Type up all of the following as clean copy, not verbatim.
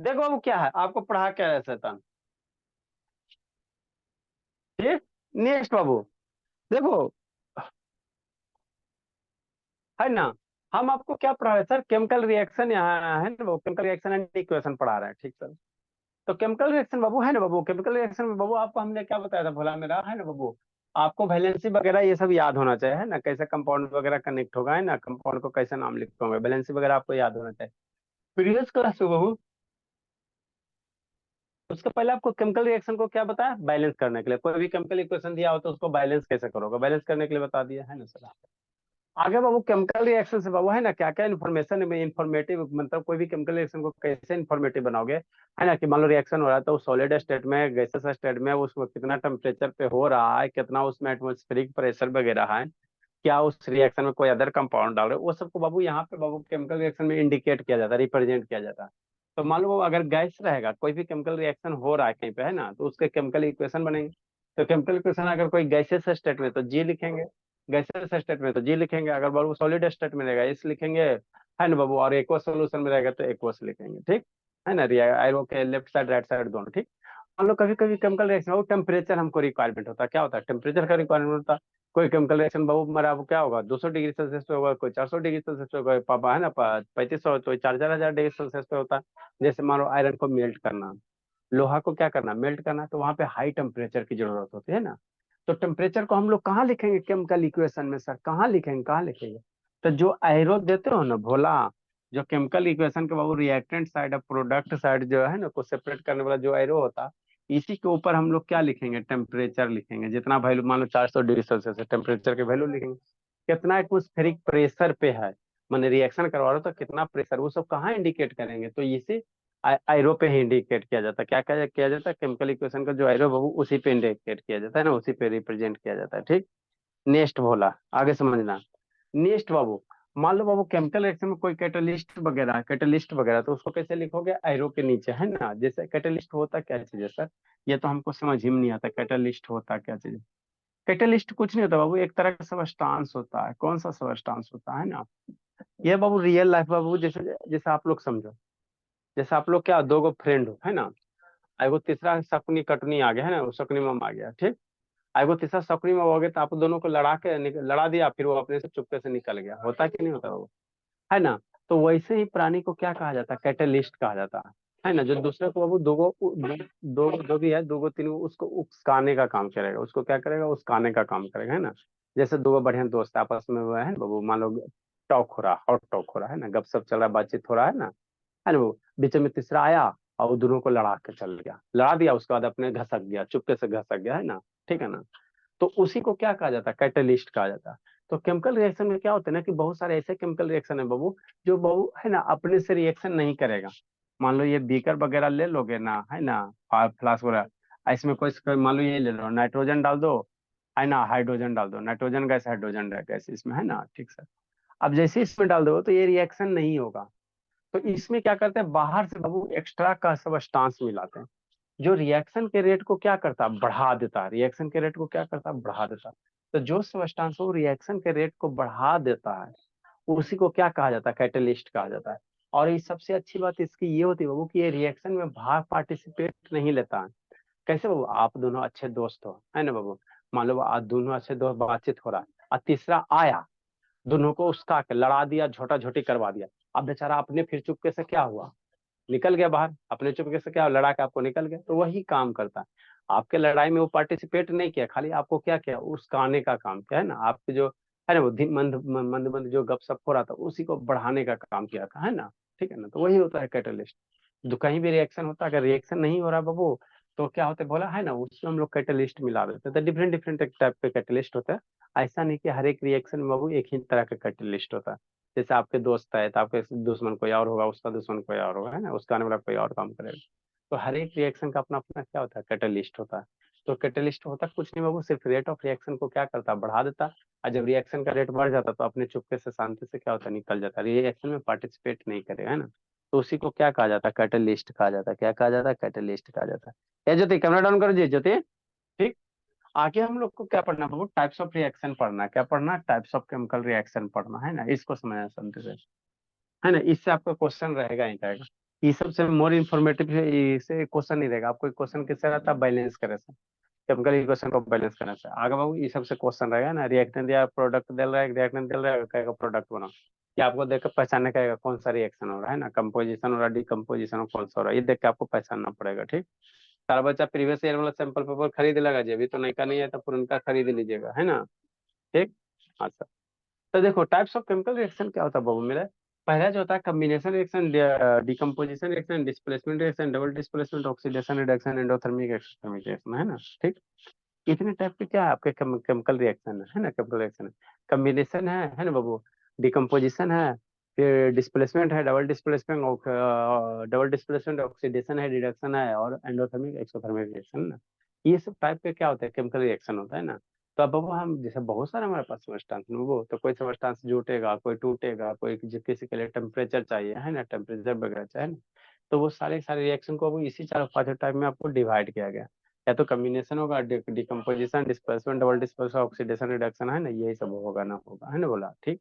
देखो बाबू क्या है, आपको पढ़ा क्या है शैतान। ठीक, नेक्स्ट बाबू। देखो, है ना, हम आपको क्या पढ़ा रहे हैं सर, केमिकल रिएक्शन यहाँ है ना, वो केमिकल रिएक्शन एंड इक्वेशन पढ़ा रहे हैं, ठीक सर। तो केमिकल रिएक्शन बाबू है ना बाबू, केमिकल रिएक्शन में बाबू आपको हमने क्या बताया था, भोला मेरा है ना बाबू, आपको वैलेंसी वगैरह ये सब याद होना चाहिए, है ना, कैसे कंपाउंड वगैरह कनेक्ट होगा, है ना, कंपाउंड को कैसे नाम लिखोगे, वैलेंसी वगैरह आपको याद होना चाहिए। प्रीवियस क्लास में बाबू, उसके पहले आपको केमिकल रिएक्शन को क्या बताया, बैलेंस करने के लिए, कोई भी केमिकल इक्वेशन दिया हो तो उसको बैलेंस कैसे करोगे, बैलेंस करने के लिए बता दिया है ना सर। आगे बाबू केमिकल रिएक्शन से बाबू है ना क्या क्या इन्फॉर्मेशन में इंफॉर्मेटिव, मतलब कोई भी केमिकल रिएक्शन को कैसे इंफॉर्मेटिव बनाओगे, है ना, कि मान लो रिएक्शन हो रहा है तो सॉलिड स्टेट में, गैसेस स्टेट में, उसमें कितना टेम्परेचर पे हो रहा है, कितना उसमें एटमॉस्फेरिक प्रेशर वगैरह है, क्या उस रिएक्शन में कोई अदर कंपाउंड डाल रहे हो, वो सबको बाबू यहाँ पे बाबू केमिकल रिएक्शन में इंडिकेट किया जाता है, रिप्रेजेंट किया जाता है। तो मान लो अगर गैस रहेगा, कोई भी केमिकल रिएक्शन हो रहा है कहीं पे, है ना, तो उसके केमिकल इक्वेशन बनेंगे। तो केमिकल इक्वेशन अगर कोई गैसेस स्टेट में तो जी लिखेंगे, गैसेस स्टेट में तो जी लिखेंगे, अगर बाबू सॉलिड स्टेट में रहेगा इस लिखेंगे, है ना बाबू, और एक्वस सोल्यूशन में रहेगा तो एक्वस लिखेंगे, ठीक है ना, एरो के लेफ्ट साइड राइट साइड दोनों, ठीक। मान लो कभी कभी केमिकल रिएक्शन वो टेम्परेचर हमको रिक्वायरमेंट होता है, क्या होता है, टेम्परेचर का रिक्वायरमेंट होता है। कोई केमिकल रिएक्शन बाबू हमारा वो क्या होगा, 200 डिग्री सेल्सियस पे होगा, कोई 400 डिग्री सेल्सियस पे होगा, पापा है ना 3500 तो 4,000 डिग्री सेल्सियस पे होता है। जैसे मान लो आयरन को मेल्ट करना, लोहा को क्या करना, मेल्ट करना, तो वहां पे हाई टेम्परेचर की जरूरत होती है ना। तो टेम्परेचर को हम लोग कहाँ लिखेंगे केमिकल इक्वेशन में सर, कहाँ लिखेंगे, कहाँ लिखेंगे। तो जो एरो देते हो ना भोला, जो केमिकल इक्वेशन के बाबू रिएक्टेंट साइड और प्रोडक्ट साइड जो है ना को सेपरेट करने वाला जो एरो होता, इसी के ऊपर हम लोग क्या लिखेंगे, टेम्परेचर लिखेंगे, जितना वैल्यू मान लो 400 डिग्री सेल्सियस है, टेम्परेचर के वैल्यू लिखेंगे, कितना एटमोस्फेरिक प्रेशर पे है, मैंने रिएक्शन करवा रहा हूँ तो कितना प्रेशर, वो सब कहाँ इंडिकेट करेंगे, तो इसी एरो पे ही इंडिकेट किया जाता है, क्या क्या किया जाता है, केमिकल इक्वेशन का जो एरो है वो उसी पे इंडिकेट किया जाता है ना, उसी पे रिप्रेजेंट किया जाता है, ठीक। नेक्स्ट भोला, आगे समझना। नेक्स्ट बाबू, मान लो बाबू केमिकल रिएक्शन में कोई कैटलिस्ट वगैरह, कैटलिस्ट वगैरह, तो उसको कैसे लिखोगे, एरो के नीचे, है ना, जैसे कैटलिस्ट होता क्या चीज है सर, ये तो हमको समझ ही में नहीं आता, कैटलिस्ट होता क्या चीज है। कैटलिस्ट कुछ नहीं होता बाबू, एक तरह का सबस्टांस होता है, कौन सा सबस्टांस होता है ना, ये बाबू रियल लाइफ बाबू, जैसे जैसे आप लोग समझो, जैसे आप लोग क्या दो गो फ्रेंड हो, है ना, एगो तीसरा शकुनी कटनी आ गया, है ना, वो शकुनी मम आ गया, ठीक। एगो तीसरा शकुनी मम हो गया तो आप दोनों को लड़ा के लड़ा दिया, फिर वो अपने से चुपके से निकल गया, होता कि नहीं होता वो, है ना। तो वैसे ही प्राणी को क्या कहा जाता है, कैटलिस्ट कहा जाता है ना, जो दूसरे को बाबू दो जो भी है, दो गो तीन गो, उसको उकसाने का काम करेगा, उसको क्या करेगा, उकसाने का काम करेगा, है ना। जैसे दो गो बढ़िया दोस्त आपस में वो है ना बाबू, मान लो टॉक हो रहा, हॉट टॉक हो रहा है ना, गपशप चल रहा है, बातचीत हो रहा है ना वो, बीच में तीसरा आया और वो दोनों को लड़ा के चल गया, लड़ा दिया, उसके बाद अपने घसक गया, चुपके से घसक गया, है ना, ठीक है ना। तो उसी को क्या कहा जाता है, कैटलिस्ट कहा जाता है। तो केमिकल रिएक्शन में क्या होता है ना, कि बहुत सारे ऐसे केमिकल रिएक्शन है बाबू, जो बाबू है ना अपने से रिएक्शन नहीं करेगा। मान लो ये बीकर वगैरह ले लोगे ना, है ना, फ्लास्क वगैरह, इसमें कोई मान लो ये ले लो, नाइट्रोजन डाल दो, है ना, हाइड्रोजन डाल दो, नाइट्रोजन गैस हाइड्रोजन गैस इसमें, है ना, ठीक सर। अब जैसे इसमें डाल दो तो ये रिएक्शन नहीं होगा। तो इसमें क्या करते हैं, बाहर से बाबू एक्स्ट्रा का सब्सटेंस मिलाते हैं, जो रिएक्शन के रेट को क्या करता है, बढ़ा देता है, रिएक्शन के रेट को क्या करता है, बढ़ा देता है। तो जो सब्सटेंस वो रिएक्शन के रेट को बढ़ा देता है, उसी को क्या कहा जाता है, कैटलिस्ट कहा जाता है। और ये सबसे अच्छी बात इसकी ये होती है बाबू कि ये रिएक्शन में भाग पार्टिसिपेट नहीं लेता है। कैसे बाबू, आप दोनों अच्छे दोस्त हो, है ना बाबू, मान लो आप दोनों अच्छे दोस्त, बातचीत हो रहा है, और तीसरा आया, दोनों को उसका के लड़ा दिया, झोटा झोटी करवा दिया। अब बेचारा अपने फिर चुपके से क्या हुआ, निकल गया बाहर, अपने चुपके से क्या लड़ा के आपको निकल गया, तो वही काम करता है। आपके लड़ाई में वो पार्टिसिपेट नहीं किया, खाली आपको क्या किया, उसकाने का काम किया, है ना, आपके जो है ना वो मंद मंद मंद जो गपशप हो रहा था उसी को बढ़ाने का काम किया था, है ना, ठीक है ना। तो वही होता है कैटलिस्ट। जो कहीं भी रिएक्शन होता है, अगर रिएक्शन नहीं हो रहा बाबू, तो क्या होता है बोला, है ना, उसमें हम लोग कैटलिस्ट मिला देते हैं, तो डिफरेंट डिफरेंट टाइप के कैटलिस्ट होता है। ऐसा नहीं कि हर एक रिएक्शन में बाबू एक ही तरह का कैटलिस्ट होता है। जैसे आपके दोस्त है तो आपके दुश्मन कोई और होगा, उसका दुश्मन कोई और होगा, है ना, उसका आने वाला कोई और काम करेगा। तो हर एक रिएक्शन का अपना अपना क्या होता है, कैटलिस्ट होता है। तो कैटलिस्ट होता कुछ नहीं बाबू, सिर्फ रेट ऑफ रिएक्शन को क्या करता है, बढ़ा देता है। और जब रिएक्शन का रेट बढ़ जाता है तो अपने चुपके से शांति से क्या होता है, निकल जाता है, रिएक्शन में पार्टिसिपेट नहीं करेगा, है ना। तो उसी को क्या कहा जाता है, कैटलिस्ट कहा जाता है, क्या कहा जाता है, कैटलिस्ट कहा जाता है। ये ज्योति कैमरा डाउन करो जी ज्योति, ठीक। आगे हम लोग को क्या पढ़ना है, टाइप्स ऑफ रिएक्शन पढ़ना है, क्या पढ़ना, टाइप्स ऑफ केमिकल रिएक्शन पढ़ना है ना, इसको समझना समझते से, है ना, इससे आपका क्वेश्चन रहेगा ही रहेगा। ये सबसे मोर इन्फॉर्मेटिव है, इससे क्वेश्चन नहीं रहेगा आपको। क्वेश्चन किससे रहता है, बैलेंस करे से, केमिकल इक्वेशन को बैलेंस करने से। आगे बाबू ये सबसे क्वेश्चन रहेगा ना, रिएक्टेंट या प्रोडक्ट दे रहा है, रिएक्टेंट दे रहा है, कहेगा प्रोडक्ट बनाओ, ये आपको देख के पहचानने कहेगा कौन सा रिएक्शन हो रहा है ना, कंपोजिशन हो रहा है, डिकम्पोजिशन कौन सा हो रहा है, ये देख के आपको पहचानना पड़ेगा। ठीक, सारा बच्चा प्रीवियस ईयर वाला सैंपल पेपर खरीद लेगा जी, अभी तो नई का नहीं है तो पुरनका खरीद लीजिएगा, है ना। ठीक, हाँ सर। तो देखो टाइप्स ऑफ केमिकल रिएक्शन क्या होता है बाबू मेरा। पहला जो होता है combination reaction, decomposition reaction, displacement reaction, double displacement, oxidation reduction, endothermic exothermic reaction, है ना। ठीक, इतने टाइप के क्या है आपके केमिकल रिएक्शन है ना, केमिकल रिएक्शन है। कम्बिनेशन है ना बाबू, डिकम्पोजिशन है, फिर डिस्प्लेसमेंट है, डबल डिस्प्लेसमेंट, ऑक्सीडेशन है, रिडक्शन है, और एंडोथर्मिक एक्सोथर्मिक रिएक्शन ना। ये सब टाइप के क्या होता है, केमिकल रिएक्शन होता है ना। तो अब बाबू हम जैसे बहुत सारे हमारे पास सबस्टांस है वो, तो कोई सबस्टांस जुटेगा, कोई टूटेगा, कोई किसी के लिए टेम्परेचर चाहिए है ना, टेम्परेचर वगैरह चाहिए ना। तो वो सारे सारे रिएक्शन को अब इसी चार पांचों टाइप में आपको डिवाइड किया गया। या तो कम्बिनेशन होगा, decomposition, disbursement, double dispersion, oxidation, reduction, है ना, यही सब होगा ना, होगा, है ना, बोला। ठीक,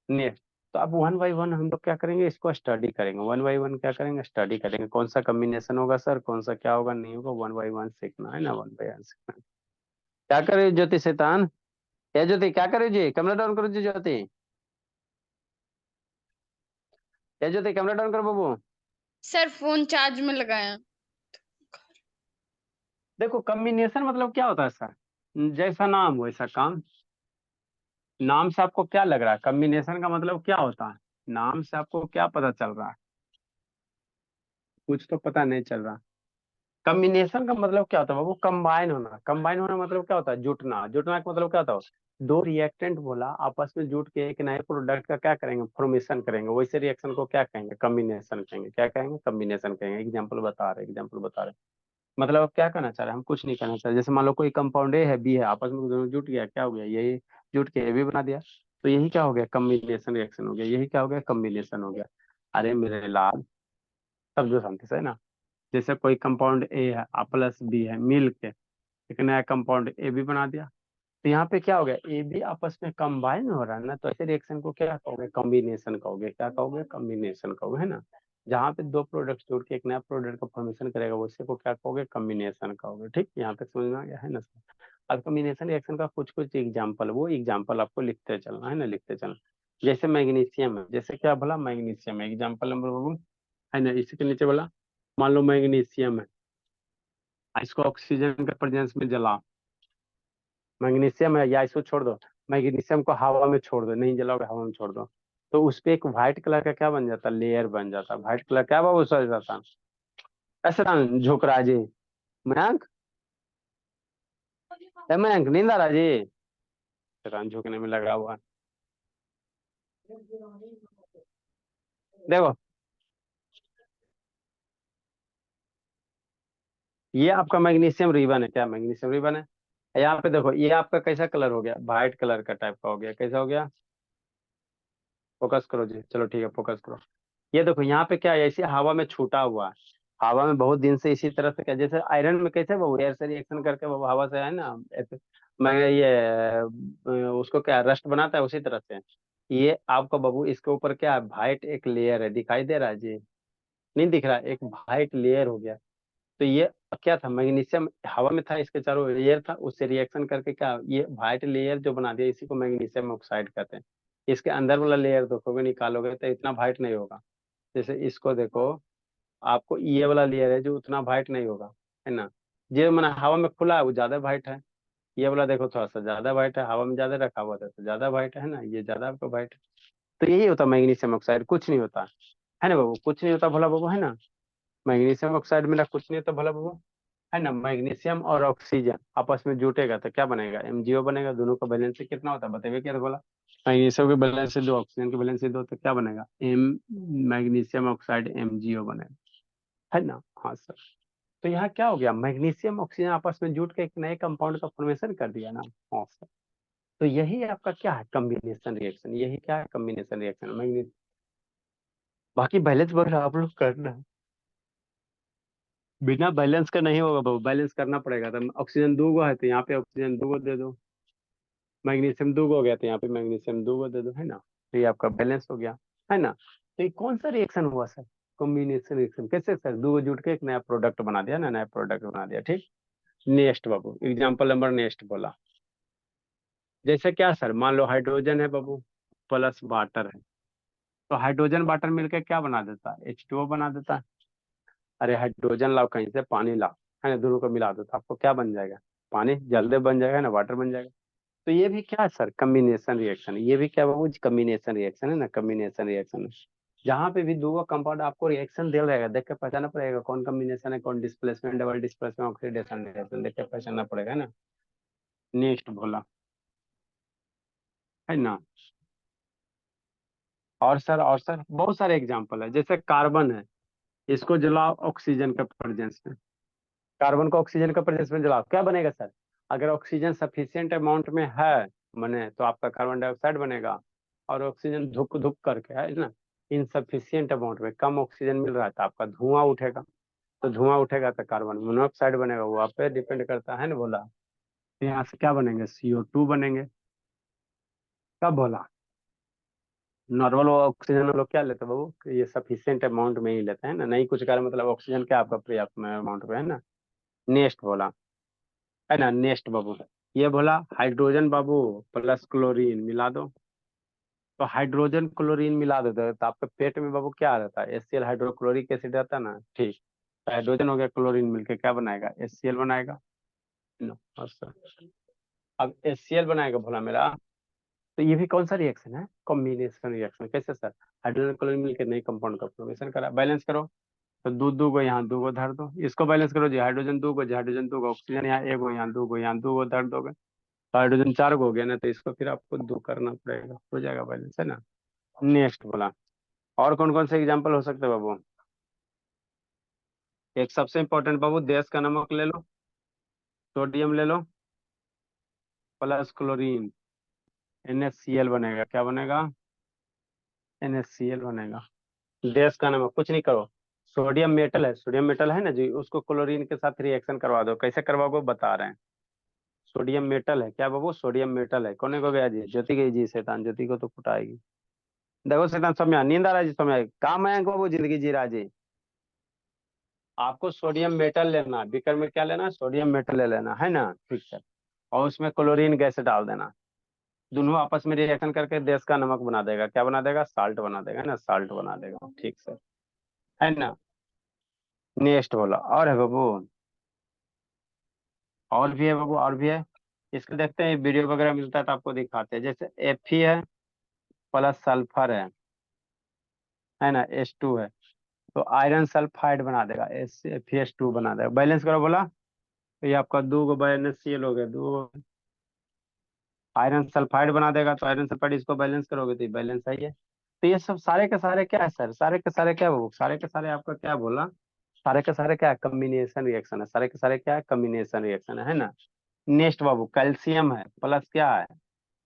नेक्स्ट। तो अब वन बाई वन हम लोग क्या करेंगे, इसको स्टडी करेंगे, वन बाई वन क्या करेंगे, स्टडी करेंगे, कौन सा कम्बिनेशन होगा सर, कौन सा क्या होगा, नहीं होगा, वन बाई वन सीखना है ना, वन बाई वन सीखना। क्या करे ज्योति शैतान, क्या ज्योति क्या करे जी, कैमरा डाउन करो जी ज्योति, क्या ज्योति कैमरा डाउन करो बाबू। सर फोन चार्ज में लगाया। देखो कम्बिनेशन मतलब क्या होता है सर, जैसा नाम वैसा काम। नाम से आपको क्या लग रहा है, कम्बिनेशन का मतलब क्या होता है, नाम से आपको क्या पता चल रहा है, कुछ तो पता नहीं चल रहा। कम्बिनेशन का मतलब क्या होता है बाबू, कंबाइन होना, कंबाइन होना मतलब क्या होता है, जुटना, जुटना का मतलब क्या होता है, दो रिएक्टेंट बोला आपस में जुट के एक नए प्रोडक्ट का क्या करेंगे, फॉर्मेशन करेंगे, वैसे रिएक्शन को क्या कहेंगे, कम्बिनेशन कहेंगे, क्या कहेंगे, कम्बिनेशन कहेंगे। एग्जाम्पल बता रहे, मतलब आप क्या कहना चाह रहे हैं, हम कुछ नहीं कहना चाह रहे। जैसे मान लो कोई कंपाउंड ए है, बी है, आपस में दोनों जुट गया, क्या हो गया, यही जुट के ए भी बना दिया, तो यही क्या हो गया, कम्बिनेशन रिएक्शन हो गया, यही क्या हो गया, कम्बिनेशन हो गया। अरे मेरे लाल, सब जो शांति से है ना। जैसे कोई कंपाउंड ए है, आ प्लस बी है, मिल के एक नया कंपाउंड ए बी बना दिया, तो यहाँ पे क्या हो गया, ए बी आपस में कंबाइन हो रहा है ना, तो ऐसे रिएक्शन को क्या कहोगे, कॉम्बिनेशन कहोगे, क्या कहोगे, कॉम्बिनेशन कहोगे, है ना। जहाँ पे दो प्रोडक्ट जोड़ के एक नया प्रोडक्ट का फॉर्मेशन करेगा, उसी को क्या कहोगे, कॉम्बिनेशन कहोगे। ठीक, यहाँ तक समझ में आ गया है ना सर। अब कॉम्बिनेशन रिएक्शन का कुछ कुछ एग्जाम्पल, वो एग्जाम्पल आपको लिखते चलना है ना, लिखते चलना। जैसे मैग्नीशियम है, जैसे क्या बोला, मैग्नीशियम है, एग्जाम्पल नंबर है ना, इसी के नीचे बोला, मान लो मैग्नीशियम है, इसको ऑक्सीजन के प्रेजेंस में जला, मैग्नीशियम है, या इसको छोड़ दो, मैग्नीशियम को हवा में छोड़ दो, नहीं जलाओगे, हवा में छोड़ दो, तो उस पे एक व्हाइट कलर का क्या बन जाता, लेयर बन जाता, व्हाइट कलर क्या बाबू सर जाता, ऐसा झुकराजी, मयंक, मयंक नींद आ रहा जी, शैतान झुकने में लगा हुआ है। देखो ये आपका मैग्नीशियम रिबन है, क्या मैग्नीशियम रिबन है। यहाँ पे देखो ये आपका कैसा कलर हो गया, व्हाइट कलर का टाइप का हो गया, कैसा हो गया, फोकस करो जी, चलो ठीक है फोकस करो। ये देखो यहाँ पे क्या है, ऐसे हवा में छूटा हुआ है, हवा में बहुत दिन से इसी तरह से, क्या जैसे आयरन में कैसे वो एयर से रिएक्शन करके वो हवा से है ना, मैं ये उसको क्या रस्ट बनाता है, उसी तरह से ये आपका बबू, इसके ऊपर क्या है, वाइट एक लेयर है, दिखाई दे रहा है जी, नहीं दिख रहा, एक वाइट लेयर हो गया। तो ये क्या था, मैग्नीशियम हवा में था, इसके चारों लेयर था, उससे रिएक्शन करके क्या ये व्हाइट लेयर जो बना दिया, इसी को मैग्नीशियम ऑक्साइड कहते हैं। इसके अंदर वाला लेयर देखोगे, निकालोगे तो इतना वाइट नहीं होगा। जैसे इसको देखो, आपको ये वाला लेयर है जो उतना वाइट नहीं होगा, है ना। ये मैंने हवा में खुला है वो ज्यादा वाइट है, ये वाला देखो थोड़ा सा ज्यादा वाइट है, हवा में ज्यादा रखा हुआ था तो ज्यादा वाइट है ना, ये ज्यादा आपका वाइट है। तो यही होता है मैग्नीशियम ऑक्साइड, कुछ नहीं होता है ना बाबू, कुछ नहीं होता भोला बाबू, है ना। मैग्नीशियम ऑक्साइड में ना कुछ नहीं होता भोला बाबू, है ना। मैग्नीशियम और ऑक्सीजन आपस में जुटेगा तो क्या बनेगा, एमजीओ बनेगा, दोनों का बैलेंस कितना होता है बताइए, क्या बोला, मैग्नीशियम के बैलेंस से दो, ऑक्सीजन के बैलेंस से दो, तो क्या बनेगा, एम मैग्नीशियम ऑक्साइड एमजीओ बनेगा, है ना। हाँ सर। तो यहाँ क्या हो गया, मैग्नीशियम ऑक्सीजन आपस में जुट के एक नए कंपाउंड का फॉर्मेशन कर दिया ना। हाँ सर। तो यही आपका क्या है, कम्बिनेशन रिएक्शन, यही क्या है, कम्बिनेशन रिएक्शन मैग्नीशियम। बाकी बैलेंस वगैरह आप लोग करना है, बिना बैलेंस का नहीं होगा बाबू, बैलेंस करना पड़ेगा। तो ऑक्सीजन दो गो है तो यहाँ पे ऑक्सीजन दो गो दे दो, मैग्नीशियम दो गो हो गया तो यहाँ पे मैग्नीशियम दो गो दे दो, है ना। तो ये आपका बैलेंस हो गया, है ना। तो ये कौन सा रिएक्शन हुआ सर, कॉम्बिनेशन रिएक्शन कैसे सर, दो जुट के एक नया प्रोडक्ट बना दिया ना, नया प्रोडक्ट बना दिया। ठीक, नेक्स्ट बाबू एग्जांपल नंबर नेक्स्ट बोला, जैसे क्या सर, मान लो हाइड्रोजन है बाबू प्लस वाटर है, तो हाइड्रोजन वाटर मिलकर क्या बना देता है, H2O बना देता है। अरे हाइड्रोजन लाओ कहीं से, पानी लाओ, है ना, दोनों को मिला दो तो आपको क्या बन जाएगा, पानी जल्दी बन जाएगा ना, वाटर बन जाएगा। तो ये भी क्या है सर, कम्बिनेशन रिएक्शन, ये भी क्या बाबू, कम्बिनेशन रिएक्शन है ना, कम्बिनेशन रिएक्शन। जहाँ पे भी दो कंपाउंड आपको रिएक्शन दे रहेगा, देख के पहचानना पड़ेगा कौन कम्बिनेशन है, कौन displacement, double displacement, oxidation reaction, देख के पहचानना पड़ेगा ना। नेक्स्ट बोला, है ना। और सर बहुत सारे एग्जाम्पल है, जैसे कार्बन है, इसको जलाओ ऑक्सीजन के प्रेजेंस में, कार्बन को ऑक्सीजन के प्रेजेंस में जलाओ, क्या बनेगा सर, अगर ऑक्सीजन सफिशियंट अमाउंट में है बने तो आपका कार्बन डाइऑक्साइड बनेगा, और ऑक्सीजन धुक धुक करके, है ना, इनसफिशियंट अमाउंट में कम ऑक्सीजन मिल रहा है तो आपका धुआं उठेगा, तो धुआं उठेगा तो कार्बन मोनोऑक्साइड बनेगा, वो आप पे डिपेंड करता है ना बोला। तो यहाँ से क्या बनेंगे, CO2 बनेंगे। कब बोला, नॉर्मल ऑक्सीजन हम लोग क्या लेते हैं बाबू, कि ये सफिशियंट अमाउंट में ही लेते हैं ना, नहीं कुछ कारण मतलब ऑक्सीजन क्या आपका पर्याप्त अमाउंट में है ना। नेक्स्ट बोला, है ना, नेक्स्ट बाबू, ये बोला हाइड्रोजन बाबू प्लस क्लोरीन मिला दो, तो हाइड्रोजन क्लोरीन मिला देते हैं तो आपके पेट में बाबू क्या रहता है, HCl हाइड्रोक्लोरिक एसिड रहता है ना। ठीक, तो हाइड्रोजन हो गया, क्लोरीन मिलके क्या बनाएगा, HCl बनाएगा। नो, अच्छा, अब HCl बनाएगा बोला मेरा, तो ये भी कौन सा रिएक्शन है, कॉम्बिनेशन रिएक्शन। कैसे सर, हाइड्रोजन क्लोरीन मिलकर नई कंपाउंड का फॉर्मेशन करा, बैलेंस करो, तो दो दो गो यहाँ, दो गो धर दो, इसको बैलेंस करो जी, हाइड्रोजन दो गो जी, हाइड्रोजन दो गो, ऑक्सीजन यहाँ एक गो, यहाँ दो गो, यहाँ दो गो धर दोगे, तो हाइड्रोजन चार गो हो गया ना, तो इसको फिर आपको दो करना पड़ेगा, हो जाएगा बैलेंस, है ना। नेक्स्ट बोला, और कौन कौन से एग्जाम्पल हो सकते हैं बाबू, एक सबसे इंपॉर्टेंट बाबू, देश का नमक ले लो, सोडियम ले लो प्लस क्लोरीन, NaCl बनेगा, क्या बनेगा, NaCl बनेगा। देश का नमक, कुछ नहीं करो, सोडियम मेटल है ना जी, उसको क्लोरीन के साथ रिएक्शन करवा दो, कैसे करवाओगे बता रहे हैं। सोडियम मेटल है क्या बाबू, सोडियम मेटल है, कोने को गया जी, ज्योति गई जी, शैतान ज्योति को तो कुटाएगी। देखो शैतान समय नींद आ रहा है जी, समय काम है बाबू, जिंदगी जी रहा जी। आपको सोडियम मेटल लेना, बीकर में क्या लेना, सोडियम मेटल ले लेना, है ना, ठीक है, और उसमें क्लोरीन गैस डाल देना, दोनों आपस में रिएक्शन करके देश का नमक बना देगा, क्या बना देगा, साल्ट बना देगा, है ना, साल्ट बना देगा, ठीक सर, है ना। नेक्स्ट बोला, और है बाबू, और भी है बाबू, और भी है, इसको देखते हैं, वीडियो वगैरह मिलता है तो आपको दिखाते हैं, जैसे Fe है प्लस सल्फर है ना, H2 है, तो आयरन सल्फाइड बना देगा, FeS2 बना देगा, बैलेंस करो बोला, तो ये आपका दो गो NaCl हो गया, दो आयरन सल्फाइड बना देगा, तो आयरन सल्फाइड इसको बैलेंस करोगे तो बैलेंस है ये। तो ये सब सारे के सारे क्या है सर, सारे के सारे क्या वो, सारे के सारे आपका क्या बोला, सारे के सारे क्या है, कम्बिनेशन रिएक्शन है, सारे के सारे क्या है, कम्बिनेशन रिएक्शन है ना। नेक्स्ट बाबू, कैल्शियम है प्लस क्या है,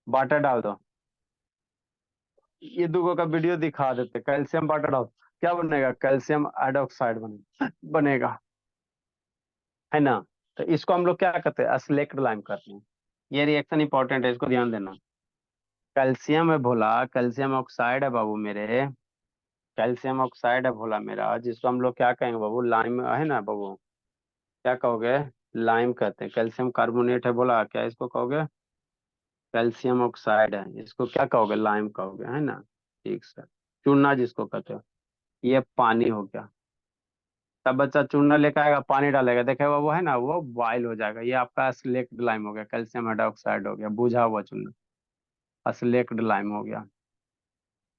वाटर डाल दो, ये दोनों का वीडियो दिखा देते, कैल्शियम वाटर डाल, क्या बनेगा, कैल्शियम हाइड्रोक्साइड बनेगा, है ना। तो इसको हम लोग क्या कहते हैं, स्लेक्ट लाइम कहते हैं। ये रिएक्शन इंपॉर्टेंट है, इसको ध्यान देना। कैल्शियम है भोला, कैल्शियम ऑक्साइड है बाबू मेरे, कैल्शियम ऑक्साइड है भोला मेरा, जिसको हम लोग क्या कहेंगे बाबू, लाइम है ना बाबू, क्या कहोगे, लाइम कहते हैं। कैल्शियम कार्बोनेट है बोला, क्या इसको कहोगे, कैल्शियम ऑक्साइड है, इसको क्या कहोगे, लाइम कहोगे, है ना। ठीक सर, चूना जिसको कहते हो, ये पानी हो गया, तब बच्चा चूना लेकर आएगा, पानी डालेगा, देखेगा वो है ना, वो बॉयल हो जाएगा, ये आपका स्लेक्ट लाइम हो गया, कैल्शियम हाइड्रोक्साइड हो गया, बुझा हुआ चूना, स्लेक्ट लाइम हो गया।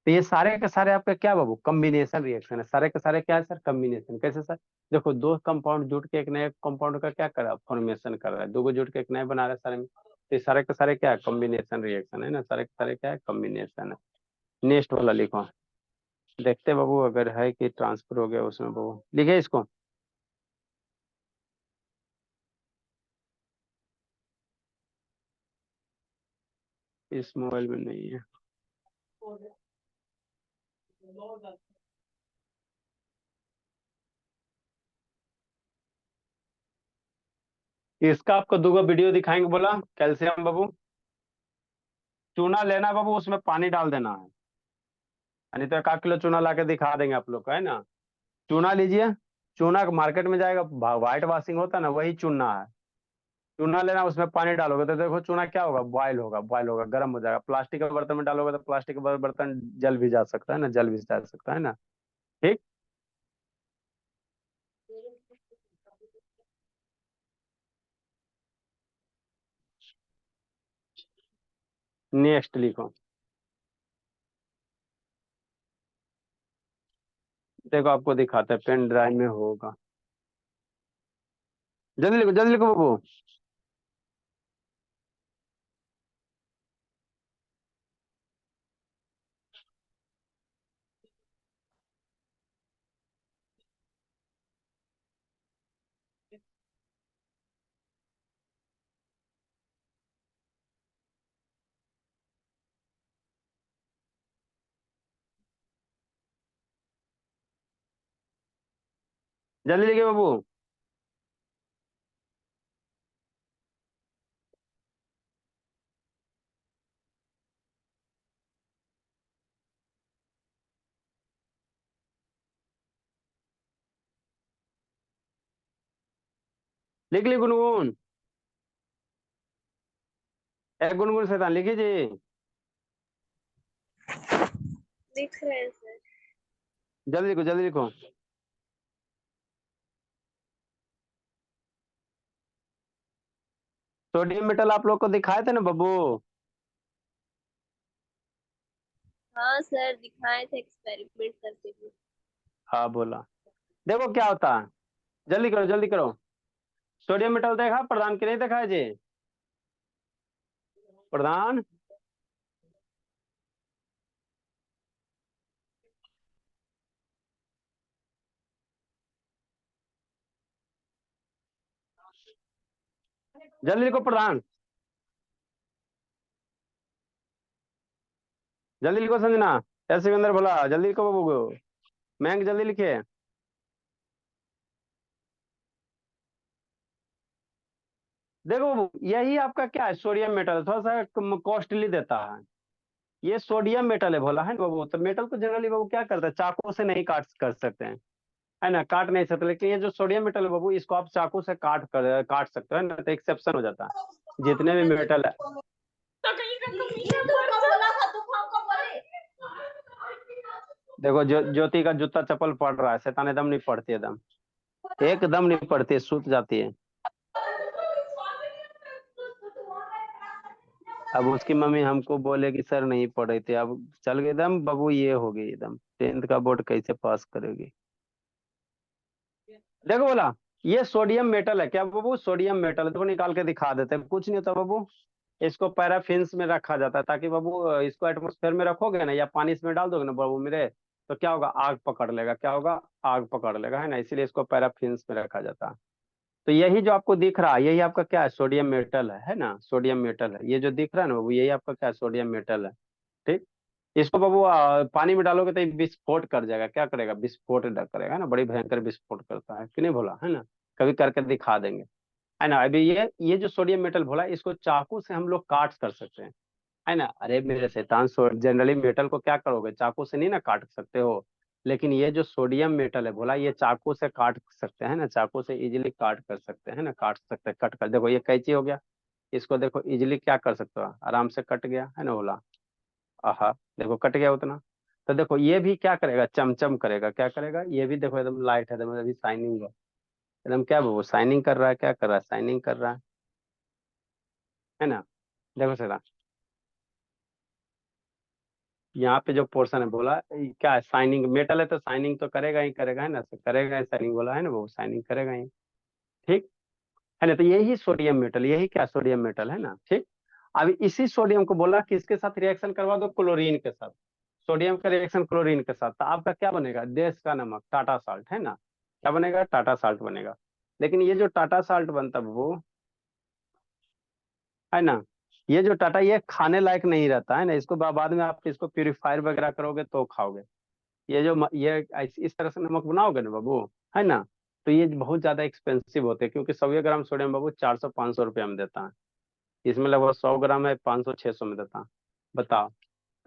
तो ये सारे के सारे आपका क्या बाबू, कम्बिनेशन रिएक्शन है, सारे के सारे क्या है सर, कम्बिनेशन। कैसे सर, देखो दो कंपाउंड जुट के एक नए कंपाउंड का क्या कर रहा है, फॉर्मेशन कर रहा है, दो को जुट के एक नए बना रहा है सारे में, तो ये सारे के सारे क्या है, कम्बिनेशन रिएक्शन है ना, सारे के सारे क्या है, कम्बिनेशन है। नेक्स्ट वाला लिखो, देखते बाबू अगर है कि ट्रांसफर हो गया उसमें बाबू, लिखे इसको। इस मोबाइल में नहीं है, इसका आपको दो वीडियो दिखाएंगे बोला, कैल्शियम बाबू, चूना लेना बाबू, उसमें पानी डाल देना है, नहीं तो 1 किलो चूना ला के दिखा देंगे आप लोग को, है ना। चूना लीजिए। चूना मार्केट में जाएगा, व्हाइट वॉशिंग होता है ना, वही चूना है। चूना लेना, उसमें पानी डालोगे तो देखो चूना क्या होगा, बॉयल होगा, बॉयल होगा, गर्म हो जाएगा। प्लास्टिक के बर्तन में डालोगे तो प्लास्टिक का बर्तन जल भी जा सकता है ना, जल भी जा सकता है ना। ठीक। नेक्स्ट लिखो। देखो आपको दिखाते हैं, पेन ड्राइव में होगा। जल्दी लिखो, जल्दी लिखो बाबू। जल्दी लिखिए बाबू। लिख ली गुनगुन। एक गुनगुन शैतान लिखी जी। लिख रहे हैं सर। जल्दी लिखो, जल्दी लिखो। सोडियम मेटल आप लोग को दिखाए थे ना बाबू। हाँ सर, दिखाए थे एक्सपेरिमेंट करके भी। हाँ बोला। देखो क्या होता है। जल्दी करो, जल्दी करो। सोडियम मेटल देखा प्रधान के नहीं देखा है जी। प्रधान। जल्दी लिखो प्रधान। जल्दी लिखो संजना। ऐसे सिकंदर बोला जल्दी लिखो बाबू को। मैंग जल्दी लिखे। देखो बाबू, यही आपका क्या है, सोडियम मेटल थोड़ा सा कॉस्टली देता है। ये सोडियम मेटल है बोला है ना बाबू। तो मेटल को जनरली बाबू क्या करते हैं, चाकू से नहीं काट कर सकते हैं, है ना, काट नहीं सकते। लेकिन ये जो सोडियम मेटल है बाबू, इसको आप चाकू से काट सकते हो, है ना, तो एक्सेप्शन हो जाता है जितने भी मेटल है। देखो जो ज्योति का जूता चप्पल पड़ रहा है, शैतान एकदम नहीं पड़ती, एकदम एकदम नहीं पड़ती, सूत जाती है। अब उसकी मम्मी हमको बोले कि सर नहीं पढ़े थे, अब चल गए एकदम बाबू, ये हो गई एकदम, 10th का बोर्ड कैसे पास करेगी। देखो बोला, ये सोडियम मेटल है क्या बाबू, सोडियम मेटल है। देखो निकाल के दिखा देते हैं, कुछ नहीं होता बाबू। इसको पैराफिन्स में रखा जाता है, ताकि बाबू इसको एटमोस्फेयर में रखोगे ना, या पानी इसमें डाल दोगे ना बाबू मेरे, तो क्या होगा, आग पकड़ लेगा, क्या होगा, आग पकड़ लेगा, है ना, इसीलिए इसको पैराफिन्स में रखा जाता है। तो यही जो आपको दिख रहा है, यही आपका क्या है, सोडियम मेटल है ना, सोडियम मेटल है। ये जो दिख रहा है ना बाबू, यही आपका क्या है, सोडियम मेटल है। ठीक। इसको बाबू पानी में डालोगे तो ये विस्फोट कर जाएगा, क्या करेगा, विस्फोट करेगा ना, बड़ी भयंकर विस्फोट करता है कि नहीं भोला, है ना। कभी करके दिखा देंगे, है ना। अभी ये जो सोडियम मेटल भोला, इसको चाकू से हम लोग काट कर सकते हैं, है ना। अरे मेरे शैतान, जनरली मेटल को क्या करोगे, चाकू से नहीं ना काट सकते हो। लेकिन ये जो सोडियम मेटल है बोला, ये चाकू से काट सकते हैं ना, चाकू से इजीली काट कर सकते हैं ना, काट सकते हैं, कट कर। देखो ये कैंची हो गया, इसको देखो इजीली क्या कर सकते हो, आराम से कट गया, है ना बोला। आहा, देखो कट गया उतना। तो देखो ये भी क्या करेगा, चमचम करेगा, क्या करेगा, ये भी देखो एकदम लाइट है, एकदम अभी शाइनिंग है, एकदम क्या वो शाइनिंग कर रहा है, क्या कर रहा है, शाइनिंग कर रहा है ना। देखो सर, यहाँ पे जो पोर्शन है बोला, ये क्या है, शाइनिंग मेटल है तो शाइनिंग तो करेगा ही करेगा, है ना, तो करेगा शाइनिंग बोला है ना, वो शाइनिंग करेगा ही। ठीक। है ना, तो यही सोडियम मेटल, यही क्या सोडियम मेटल है ना। ठीक। अब इसी सोडियम को बोला किसके साथ रिएक्शन करवा दो, क्लोरीन के साथ। सोडियम का रिएक्शन क्लोरीन के साथ, तो आपका क्या बनेगा, देश का नमक, टाटा साल्ट, है ना। क्या बनेगा, टाटा साल्ट बनेगा। लेकिन ये जो टाटा साल्ट बनता है वो, है ना, ये जो टाटा, ये खाने लायक नहीं रहता है ना, इसको बाद में आप इसको प्यूरिफायर वगैरह करोगे तो खाओगे। ये जो ये इस तरह से नमक बनाओगे ना बाबू, है ना, तो ये बहुत ज्यादा एक्सपेंसिव होते हैं, क्योंकि 100 ग्राम सोडियम बाबू 400-500 रुपये में देता है। इसमें लगभग 100 ग्राम है, 500-600 में देता है। बताओ।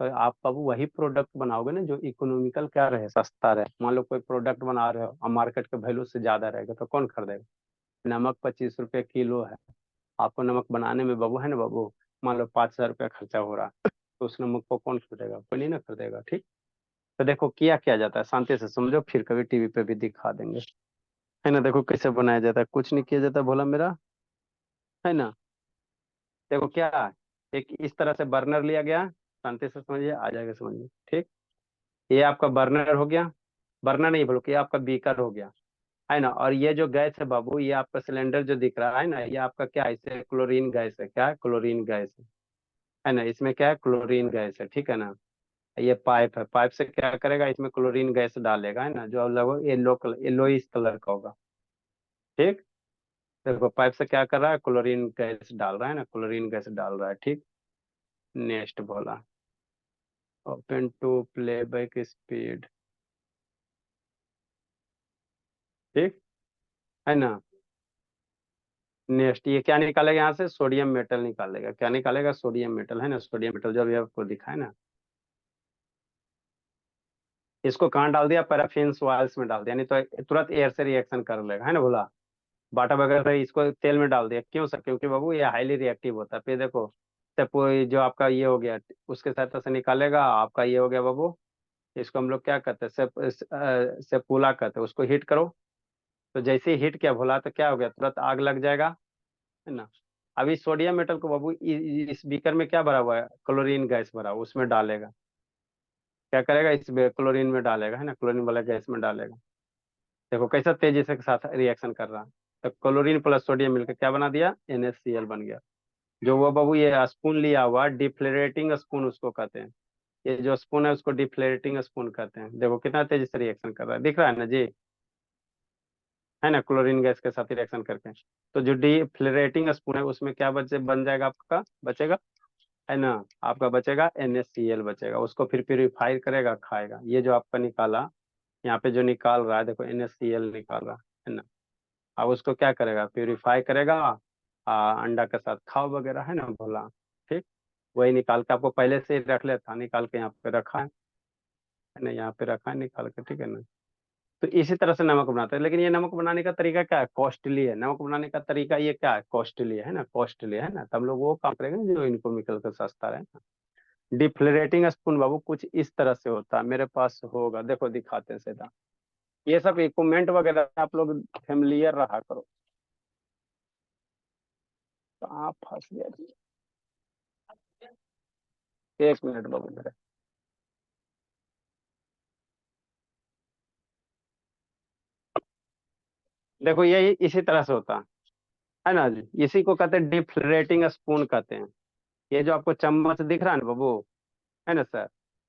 तो आप बाबू वही प्रोडक्ट बनाओगे ना जो इकोनॉमिकल क्या रहे, सस्ता रहे। मान लो कोई प्रोडक्ट बना रहे हो और मार्केट के वैल्यू से ज्यादा रहेगा तो कौन खरीदेगा। नमक 25 रुपए किलो है, आपको नमक बनाने में बाबू है ना बाबू, मान लो 5,000 रुपया खर्चा हो रहा है, तो उस नमक को कौन खरीदेगा, कोई नहीं ना खरीदेगा। ठीक। तो देखो किया क्या जाता है, शांति से समझो, फिर कभी टीवी पे भी दिखा देंगे, है ना। देखो कैसे बनाया जाता है, कुछ नहीं किया जाता भोला मेरा, है ना। देखो क्या है, एक इस तरह से बर्नर लिया गया, शांति से समझिए, आ जाएगा समझिए। ठीक। ये आपका बर्नर हो गया, बर्नर नहीं बोलो, ये आपका बीकर हो गया, है ना। और ये जो गैस है बाबू, ये आपका सिलेंडर जो दिख रहा है ना, ये आपका क्या है, इसे क्लोरीन गैस है, क्या है, क्लोरीन गैस है ना। इसमें क्या है, क्लोरीन गैस है, ठीक है ना। ये पाइप है, पाइप से क्या करेगा, इसमें क्लोरीन गैस डालेगा, है ना, जो लगभग येलो कलर, येलोइश कलर का होगा। ठीक। देखो पाइप से क्या कर रहा है, क्लोरीन गैस डाल रहा है ना, क्लोरीन गैस डाल रहा है। ठीक। नेक्स्ट बोला, ओपन टू प्लेबैक स्पीड। ठीक, है ना। नेक्स्ट ये क्या निकालेगा, यहाँ से सोडियम मेटल निकालेगा, क्या निकालेगा, सोडियम मेटल, है ना। सोडियम मेटल जो अभी आपको दिखा है ना, इसको कहाँ डाल दिया, पैराफिन ऑयल्स में डाल दिया, नहीं तो तुरंत एयर से रिएक्शन कर लेगा, है ना बोला। बाटा वगैरह इसको तेल में डाल दिया, क्यों सर, क्योंकि बाबू ये हाईली रिएक्टिव होता है। फिर देखो जो आपका ये हो गया, उसके साथ से निकालेगा, आपका ये हो गया बाबू। इसको हम लोग क्या करते हैं, सेपुला कहते हैं, उसको हीट करो। तो जैसे ही हीट किया भोला, तो क्या हो गया, तुरंत आग लग जाएगा, है ना। अभी सोडियम मेटल को बाबू इस बीकर में क्या भरा हुआ है, क्लोरीन गैस भरा हुआ, उसमें डालेगा, क्या करेगा, इस क्लोरीन में डालेगा, है ना, क्लोरीन वाला गैस में डालेगा। देखो कैसा तेजी से साथ रिएक्शन कर रहा है। तो क्लोरीन प्लस सोडियम मिलकर क्या बना दिया, NaCl बन गया। जो वो बाबू ये स्पून लिया हुआ, डिफ्लोरेटिंग स्पून उसको कहते हैं। ये जो स्पून है उसको डिफ्लोरेटिंग स्पून कहते हैं। देखो कितना तेजी से रिएक्शन कर रहा है, दिख रहा है ना जी, है ना, क्लोरीन गैस के साथ रिएक्शन करके। तो जो डिफ्लोरेटिंग स्पून है उसमें क्या बचे, बन जाएगा आपका, बचेगा, है ना, आपका बचेगा NaCl बचेगा। उसको फिर प्यूरिफाई करेगा, खाएगा। ये जो आपका निकाला, यहाँ पे जो निकाल रहा है देखो, NaCl निकाल रहा है ना। अब उसको क्या करेगा, प्यूरिफाई करेगा, अंडा के साथ खाओ वगैरह, है ना बोला। ठीक। वही निकाल के आपको पहले से ही रख लेता, निकाल के यहाँ पे रखा है ना, यहाँ पे रखा है निकाल के, ठीक है ना। तो इसी तरह से नमक बनाते हैं, लेकिन ये नमक बनाने का तरीका क्या है, कॉस्टली है। नमक बनाने का तरीका ये क्या है, कॉस्टली है ना, कॉस्टली है ना। तब लोग वो काम करेंगे जो इनको केमिकल का सस्ता रहे ना। डिफ्लोरेटिंग स्पून बाबू कुछ इस तरह से होता है, मेरे पास होगा, देखो दिखाते हैं सीधा। ये सब इक्विपमेंट वगैरह आप लोग फेमिलियर रहा करो। तो आप फंस गया जी। 1 मिनट बाबू मेरे। देखो ये इसी तरह से होता है ना जी, इसी को कहते हैं डिफ्लोरेटिंग स्पून कहते हैं। ये जो आपको चम्मच दिख रहा है ना बाबू, है ना सर,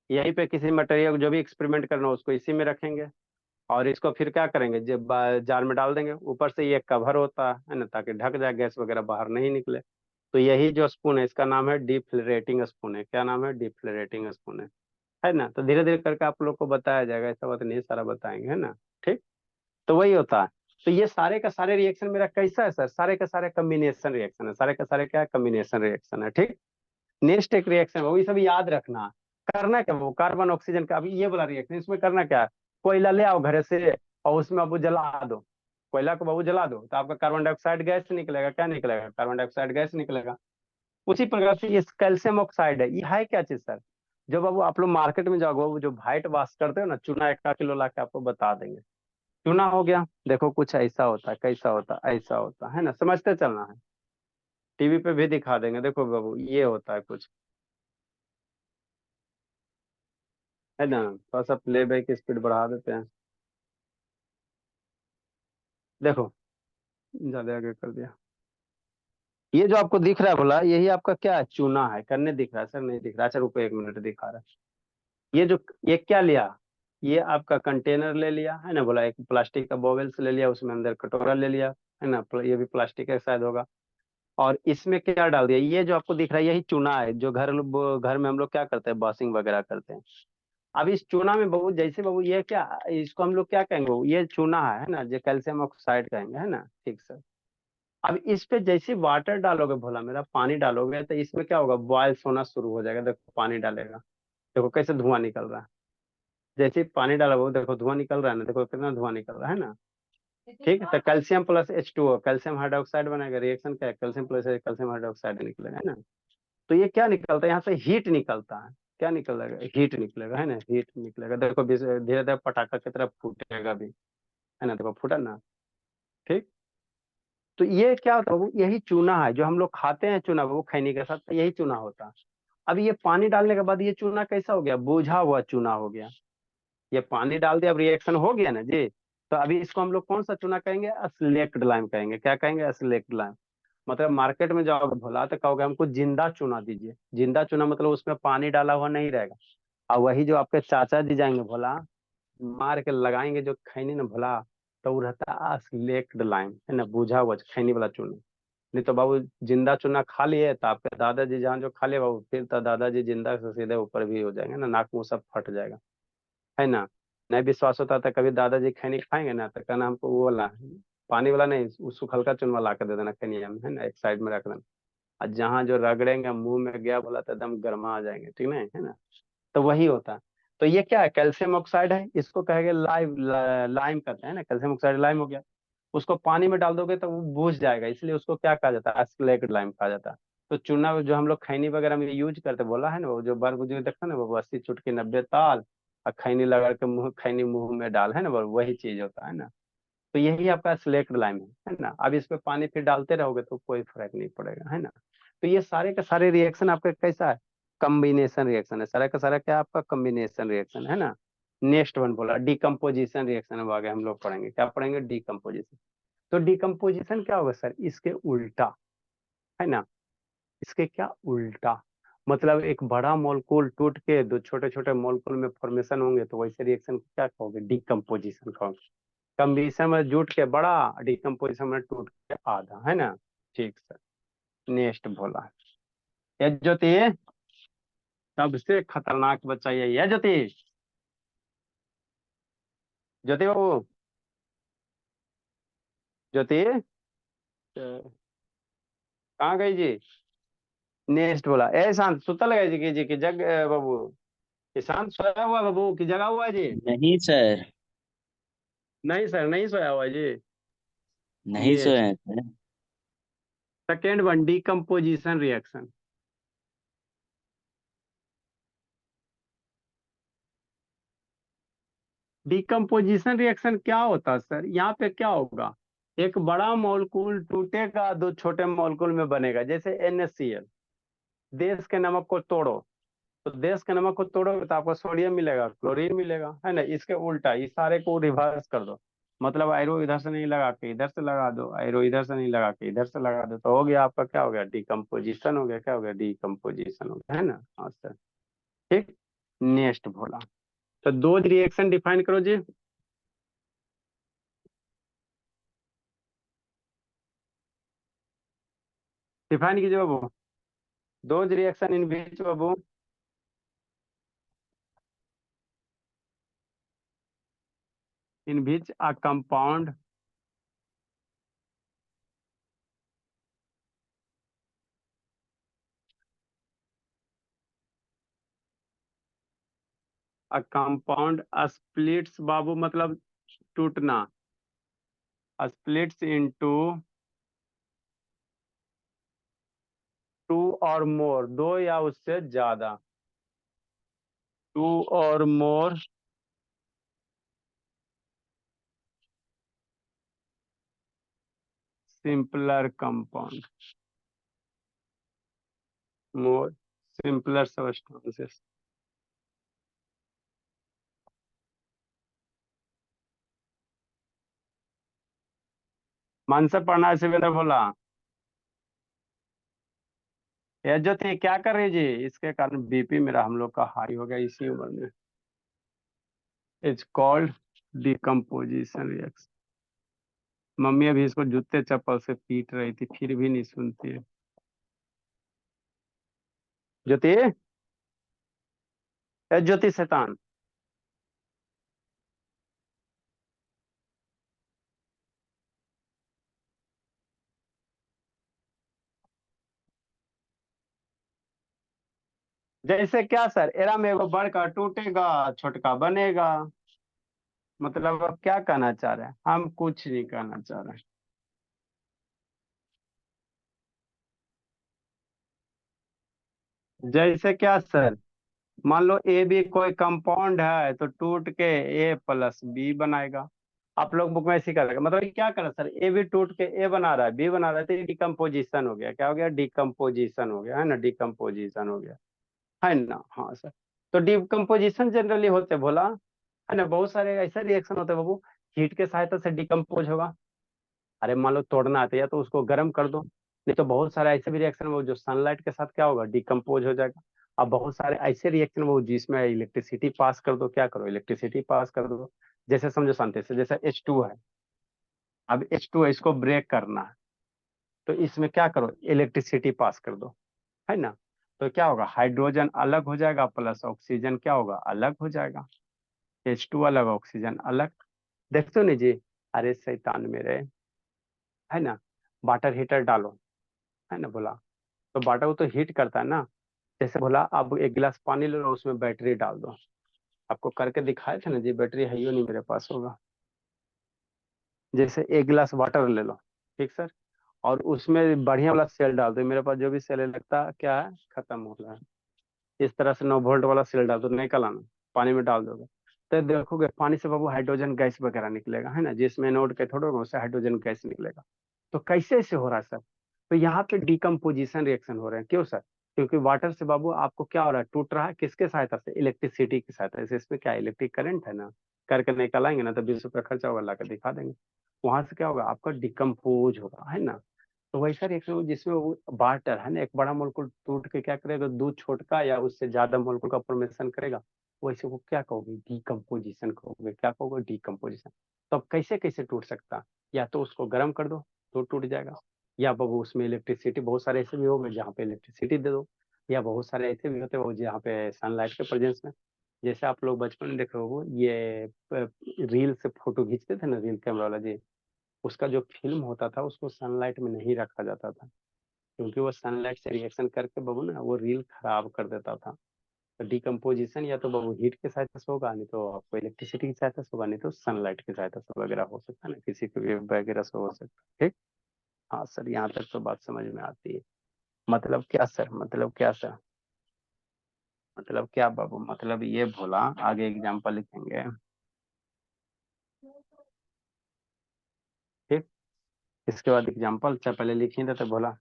यहीं पे किसी मटेरियल जो भी एक्सपेरिमेंट करना हो उसको इसी में रखेंगे। और इसको फिर क्या करेंगे, जब जार में डाल देंगे, ऊपर से ये कवर होता है ना, ताकि ढक जाए, गैस वगैरह बाहर नहीं निकले। तो यही जो स्पून है इसका नाम है डिफ्लोरेटिंग स्पून है। क्या नाम है, डिफ्लोरेटिंग स्पून है ना। तो धीरे धीरे करके आप लोग को बताया जाएगा, ऐसा बात नहीं, सारा बताएंगे, है ना। ठीक। तो वही होता है। तो ये सारे का सारे रिएक्शन मेरा कैसा है सर, सारे का सारे कम्बिनेशन रिएक्शन है, सारे का सारे क्या है, कम्बिनेशन रिएक्शन है। ठीक। नेक्स्ट एक रिएक्शन वो, ये सब याद रखना। करना क्या, वो कार्बन ऑक्सीजन का, अभी ये वाला रिएक्शन, इसमें करना क्या है, कोयला ले आओ घर से और उसमें अब जला दो। कोयला को बाबू जला दो तो आपका कार्बन डाइऑक्साइड गैस निकलेगा, क्या निकलेगा, कार्बन डाइऑक्साइड गैस निकलेगा। उसी प्रकार से ये कैल्शियम ऑक्साइड है, ये है क्या चीज सर। जब बाबू आप लोग मार्केट में जाओगे, वो जो व्हाइट वाश करते हो ना, चूना 1 किलो ला के आपको बता देंगे। चूना हो गया, देखो कुछ ऐसा होता है, कैसा होता है, ऐसा होता है ना, समझते चलना है। टीवी पे भी दिखा देंगे, देखो बाबू ये होता है कुछ, है ना। थोड़ा सा प्लेबैक स्पीड बढ़ा देते हैं। देखो ज्यादा आगे कर दिया। ये जो आपको दिख रहा है बोला, यही आपका क्या है, चूना है, करने दिख रहा है सर, नहीं दिख रहा, अच्छा रुको 1 मिनट दिखा रहा है। ये जो, ये क्या लिया, ये आपका कंटेनर ले लिया, है ना बोला, एक प्लास्टिक का बॉवेल्स ले लिया, उसमें अंदर कटोरा ले लिया, है ना, ये भी प्लास्टिक का शायद होगा। और इसमें क्या डाल दिया, ये जो आपको दिख रहा है यही चूना है, जो घर में हम लोग क्या करते हैं, वॉशिंग वगैरह करते हैं। अब इस चूना में बबू, जैसे बबू ये क्या, इसको हम लोग क्या कहेंगे बबू, ये चूना है ना, जो कैल्शियम ऑक्साइड कहेंगे, है ना। ठीक सर। अब इस पे जैसे वाटर डालोगे, भोला मेरा, पानी डालोगे, तो इसमें क्या होगा, बॉयल्स होना शुरू हो जाएगा, देखो पानी डालेगा, देखो कैसे धुआं निकल रहा है, जैसे ही पानी डाला वो देखो धुआं निकल रहा है ना, देखो कितना धुआं निकल रहा है ना। ठीक है, तो calcium plus H2O, calcium hydroxide बनेगा, रिएक्शन क्या है, कैल्शियम प्लस कैल्शियम हाइड्रोक्साइड निकलेगा, है ना। तो ये क्या निकलता है, यहाँ से हीट निकलता है। क्या निकलेगा, हीट निकलेगा, है ना, हीट निकलेगा। देखो धीरे धीरे पटाखा की तरह फूटेगा भी, है ना, देखो फूटा ना। ठीक। तो ये क्या होता है, वो यही चूना है जो हम लोग खाते हैं, चूना वो खैनी के साथ यही चूना होता है। अब ये पानी डालने के बाद ये चूना कैसा हो गया, बुझा हुआ चूना हो गया। ये पानी डाल दिया, अब रिएक्शन हो गया ना जी। तो अभी इसको हम लोग कौन सा चूना कहेंगे, स्लेक्ट लाइम कहेंगे। क्या कहेंगे, स्लेक्ट लाइम। मतलब मार्केट में जाओगे भोला तो कहोगे हमको जिंदा चूना दीजिए। जिंदा चूना मतलब उसमें पानी डाला हुआ नहीं रहेगा। और वही जो आपके चाचा जी जाएंगे भोला, मार के लगाएंगे जो खैनी ना भोला, तो वो रहता है स्लेक्ट लाइम, है ना, बुझा हुआ खैनी वाला चूना। नहीं तो बाबू जिंदा चूना खा लिए तो आपके दादाजी जहाँ जो खा लिए बाबू, फिर तो दादाजी जिंदा से सीधे ऊपर भी हो जाएंगे ना, नाक मुंह सब फट जाएगा, है ना। नहीं विश्वास होता था कभी दादाजी खैनी खाएंगे ना, तो कहना हमको वो वाला पानी वाला नहीं, उस हल्का चुनवा ला कर दे देना खैनिया में, है ना, एक साइड में रख देना। और जहाँ जो रगड़ेंगे मुंह में गया बोला तो एकदम गर्मा आ जाएंगे, ठीक नहीं, है ना। तो वही होता है। तो ये क्या है, कैल्शियम ऑक्साइड है, इसको कहेंगे लाइव लाइम कहते हैं ना, कैल्शियम ऑक्साइड लाइम हो गया। उसको पानी में डाल दोगे तो वो बूझ जाएगा, इसलिए उसको क्या कहा जाता है, स्लेक्ट लाइम कहा जाता है। तो चूना जो हम लोग खैनी वगैरह में यूज करते, बोला है ना, वो जो बर्फ जो देखता है ना, वो 80 चुटकी 90 ताल, और खैनी लगा के मुंह, खैनी मुंह में डाल, है ना, वो वही चीज होता है ना। तो यही आपका स्लेक्ट लाइम है ना। अब इस पे पानी फिर डालते रहोगे तो कोई फर्क नहीं पड़ेगा, है ना। तो ये सारे के सारे रिएक्शन आपका कैसा है, कम्बिनेशन रिएक्शन है, सारा का सारा क्या आपका कम्बिनेशन रिएक्शन है ना। नेक्स्ट वन बोला डिकम्पोजिशन रिएक्शन, अब आगे हम लोग पढ़ेंगे, क्या पढ़ेंगे, डिकम्पोजिशन। तो डिकम्पोजिशन क्या होगा सर, इसके उल्टा, है ना, इसके क्या उल्टा। मतलब एक बड़ा मॉलिक्यूल टूट के दो छोटे छोटे मॉलिक्यूल में फॉर्मेशन होंगे, तो वैसे रिएक्शन को क्या कहोगे, डिकम्पोजिशन कहोगे। कम्बिनेशन में जुट के बड़ा, डिकम्पोजिशन में टूट के आधा, है ना। ठीक सर। नेक्स्ट बोला, ये ज्योति, सबसे खतरनाक बच्चा यही है ज्योति। ज्योति बाबू, ज्योति, कहाँ गई जी। नेक्स्ट बोला, ए शांत सुतल गए जी की जग बाबू, ये शांत सोया हुआ बाबू की जगह हुआ है जी। नहीं सर। नहीं सर, नहीं सोया हुआ है जी। नहीं सोए नेक्स्ट, हैं sir. Second one, decomposition reaction. Decomposition reaction क्या होता है सर, यहाँ पे क्या होगा, एक बड़ा मॉलिक्यूल टूटेगा दो छोटे मॉलिक्यूल में बनेगा, जैसे NaCl। देश के नमक को तोड़ो, तो देश के नमक को तोड़ोगे तो आपको सोडियम मिलेगा, क्लोरीन मिलेगा, है ना। इसके उल्टा इस सारे को रिवर्स कर दो, मतलब आयरो इधर से नहीं लगा के इधर से लगा दो, आयरो इधर से नहीं लगा के इधर से लगा दो, तो हो गया आपका क्या हो गया, डिकम्पोजिशन हो गया, क्या हो गया, डिकम्पोजिशन हो गया, है ना। हाँ सर। ठीक। नेक्स्ट बोला, तो दो रिएक्शन डिफाइन करो जी। डिफाइन कीजिए बाबू, दो रिएक्शन इन बीच बाबू, in which a compound, a compound splits बाबू मतलब टूटना, स्प्लिट्स इनटू टू और मोर, दो या उससे ज्यादा, टू और more simpler compound, more simpler substances. मन से पढ़ना है शिवेंद्र बोला। ये ज्योति क्या कर रही जी, इसके कारण BP मेरा हम लोग का हाई हो गया इसी उम्र में। It's called decomposition reaction. Mummy अभी इसको जूते चप्पल से पीट रही थी, फिर भी नहीं सुनती है। ज्योति, ए ज्योति शैतान। जैसे क्या सर, एरा में एगो बड़का टूटेगा छोटका बनेगा। मतलब अब क्या कहना चाह रहे हैं, हम कुछ नहीं कहना चाह रहे हैं। जैसे क्या सर, मान लो ए बी कोई कंपाउंड है तो टूट के ए प्लस बी बनाएगा। आप लोग बुक में ऐसे करेगा, मतलब ये क्या कर रहा है सर, ए भी टूट के ए बना रहा है, बी बना रहा है, तो ये डिकम्पोजिशन हो गया। क्या हो गया? डिकम्पोजिशन हो गया, है ना, डिकम्पोजिशन हो गया, है ना। हाँ सर, तो डिकम्पोजिशन जनरली होते बोला, है ना, बहुत सारे ऐसे रिएक्शन होते हैं बाबू, हीट के सहायता से डिकम्पोज होगा। अरे मान लो तोड़ना आता है या तो उसको गर्म कर दो, नहीं तो बहुत सारे ऐसे भी रिएक्शन वो जो सनलाइट के साथ क्या होगा, डिकम्पोज हो जाएगा। अब बहुत सारे ऐसे रिएक्शन वो जिसमें इलेक्ट्रिसिटी पास कर दो, क्या करो, इलेक्ट्रिसिटी पास कर दो। जैसे समझो शांति से, जैसे H2 है, अब H2 है, इसको ब्रेक करना है, तो इसमें क्या करो, इलेक्ट्रिसिटी पास कर दो, है ना। तो क्या होगा, हाइड्रोजन अलग हो जाएगा प्लस ऑक्सीजन क्या होगा, अलग हो जाएगा। H2 अलग, ऑक्सीजन अलग। देखते हो नहीं जी। अरे शैतान मेरे, है ना, वाटर हीटर डालो, है ना बोला, तो वाटर को तो हीट करता है ना। जैसे बोला अब एक गिलास पानी ले लो, उसमें बैटरी डाल दो। आपको करके दिखाए थे ना जी, बैटरी है ही नहीं, मेरे पास होगा। जैसे एक गिलास वाटर ले लो, ठीक सर, और उसमें बढ़िया वाला सेल डाल दो। मेरे पास जो भी सेल है लगता क्या है, खत्म हो रहा है। इस तरह से 9 वोल्ट वाला सेल डाल दो, निकल आना, पानी में डाल दोगे तो देखोगे पानी से बाबू हाइड्रोजन गैस वगैरह निकलेगा, है ना, जिसमें नोड के थोड़े उससे हाइड्रोजन गैस निकलेगा। तो कैसे ऐसे हो रहा है सर, तो यहाँ पे डिकम्पोजिशन रिएक्शन हो रहे हैं, क्यों सर, क्योंकि वाटर से बाबू आपको क्या हो रहा है, टूट रहा है, किसके सहायता से, इलेक्ट्रिसिटी की सहायता से। इसमें क्या इलेक्ट्रिक करंट है ना, करके निकल आएंगे ना, तो 20 रुपया खर्चा होगा, ला कर दिखा देंगे। वहां से क्या होगा, आपका डिकम्पोज होगा, है ना। तो वैसा रिएक्शन हो जिसमें वो वाटर है ना, एक बड़ा मोलेकुल टूट के क्या करेगा, दो छोटका या उससे ज्यादा मोलेकुल का फॉर्मेशन करेगा। वैसे को क्या कहोगे, डिकम्पोजिशन कहोगे, क्या कहोगे, डिकम्पोजिशन। तो अब कैसे कैसे टूट सकता, या तो उसको गर्म कर दो तो टूट जाएगा, या बाबू उसमें इलेक्ट्रिसिटी, बहुत सारे ऐसे भी हो गए जहाँ पे इलेक्ट्रिसिटी दे दो, या बहुत सारे ऐसे भी होते हो जहाँ पे सनलाइट के प्रेजेंस में। जैसे आप लोग बचपन में देखे हो ये रील से फोटो खींचते थे ना, रील कैमरा वाला जी, उसका जो फिल्म होता था उसको सनलाइट में नहीं रखा जाता था, क्योंकि वो सनलाइट से रिएक्शन करके बबू ना वो रील खराब कर देता था। तो डिकम्पोजिशन या तो बबू हीट के सहायता से होगा, नहीं तो आपको इलेक्ट्रिसिटी की सहायता से होगा, नहीं तो सनलाइट की सहायता से वगैरह हो सकता है ना, किसी के भी वगैरह से हो सकता है। ठीक। हाँ सर, यहाँ तक तो बात समझ में आती है। मतलब क्या सर, मतलब क्या सर, मतलब क्या बाबू, मतलब ये बोला, आगे एग्जाम्पल लिखेंगे। ठीक। इसके बाद एग्जाम्पल से पहले लिखिए तो बोला,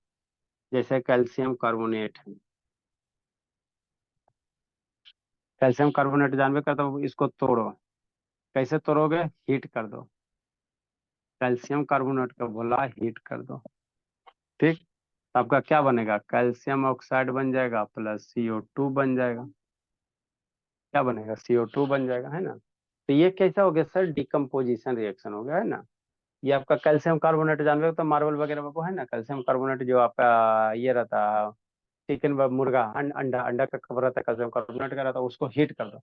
जैसे कैल्शियम कार्बोनेट है, कैल्शियम कार्बोनेट जानबे करता हो, इसको तोड़ो, कैसे तोड़ोगे, हीट कर दो, कैल्शियम कार्बोनेट का बोला हीट कर दो। ठीक। तो आपका क्या बनेगा, कैल्शियम ऑक्साइड बन जाएगा प्लस CO2 बन जाएगा। क्या बनेगा, CO2 बन जाएगा, है ना। तो ये कैसा हो गया सर, डिकम्पोजिशन रिएक्शन हो गया, है ना। ये आपका कैल्शियम कार्बोनेट जानते हो तो मार्बल वगैरह में वो है ना, कैल्शियम कार्बोनेट जो आपका ये रहता, चिकन मुर्गा अंडा अंडा का कवर रहता है, कैल्शियम कार्बोनेट का रहता है, उसको हीट कर दो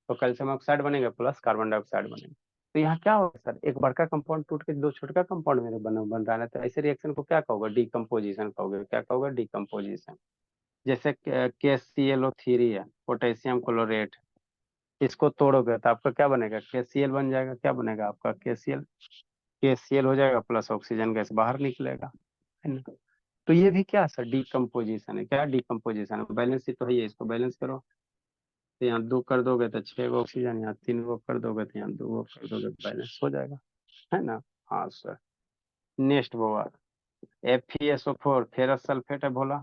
तो कैल्शियम ऑक्साइड बनेगा प्लस कार्बन डाइऑक्साइड बनेगा। तो यहाँ क्या होगा सर, एक बड़का कंपाउंड टूट के दो छोटका कंपाउंड मेरे बन रहा है, तो ऐसे रिएक्शन को क्या कहोगे, डिकम्पोजिशन कहोगे, क्या कहोगे, डिकम्पोजिशन। जैसे KClO3 है, पोटेशियम क्लोरेट, इसको तोड़ोगे तो आपका क्या बनेगा, KCl बन जाएगा। क्या बनेगा आपका, KCl हो जाएगा प्लस ऑक्सीजन गैस बाहर निकलेगा, है ना। तो ये भी क्या सर, डिकम्पोजिशन है। क्या डिकम्पोजिशन है, बैलेंस ही तो है ये, इसको बैलेंस करो, तो यहाँ 2 कर दोगे तो 6 गो ऑक्सीजन, यहाँ 3 गो कर दोगे तो यहाँ 2 गो कर दोगे, बैलेंस हो जाएगा, है ना। हाँ सर। नेक्स्ट बोला, FeSO4 फेरस सल्फेट है बोला,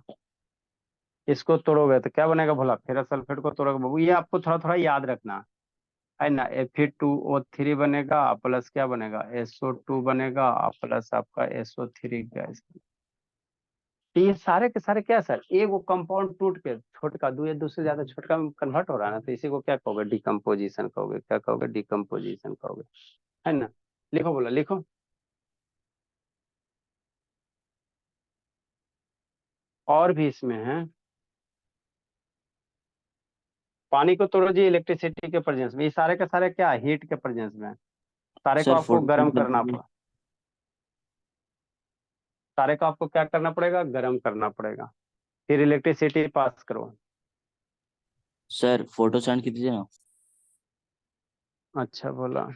इसको तोड़ोगे तो क्या बनेगा बोला, फेरस सल्फेट को तोड़ोगे बाबू, ये आपको थोड़ा थोड़ा याद रखना, है ना। Fe2O3 बनेगा प्लस क्या बनेगा, SO2 बनेगा प्लस आपका SO3 गैस। तो ये सारे के सारे क्या सर, एक वो कंपाउंड टूट के छोटका दो या दो से ज्यादा छोटका में कन्वर्ट हो रहा है ना, तो इसी को क्या कहोगे, डिकम्पोजिशन कहोगे। क्या कहोगे, डिकम्पोजिशन कहोगे, है ना। लिखो बोला, लिखो। और भी इसमें है, पानी को तोड़ो जी इलेक्ट्रिसिटी के प्रेजेंस में, ये सारे के सारे क्या, हीट के प्रेजेंस में, सारे को सर आपको गर्म करना फोटो, पड़ा, सारे को आपको क्या करना पड़ेगा, गर्म करना पड़ेगा, फिर इलेक्ट्रिसिटी पास करो। सर फोटो सेंड कीजिए ना। अच्छा बोला।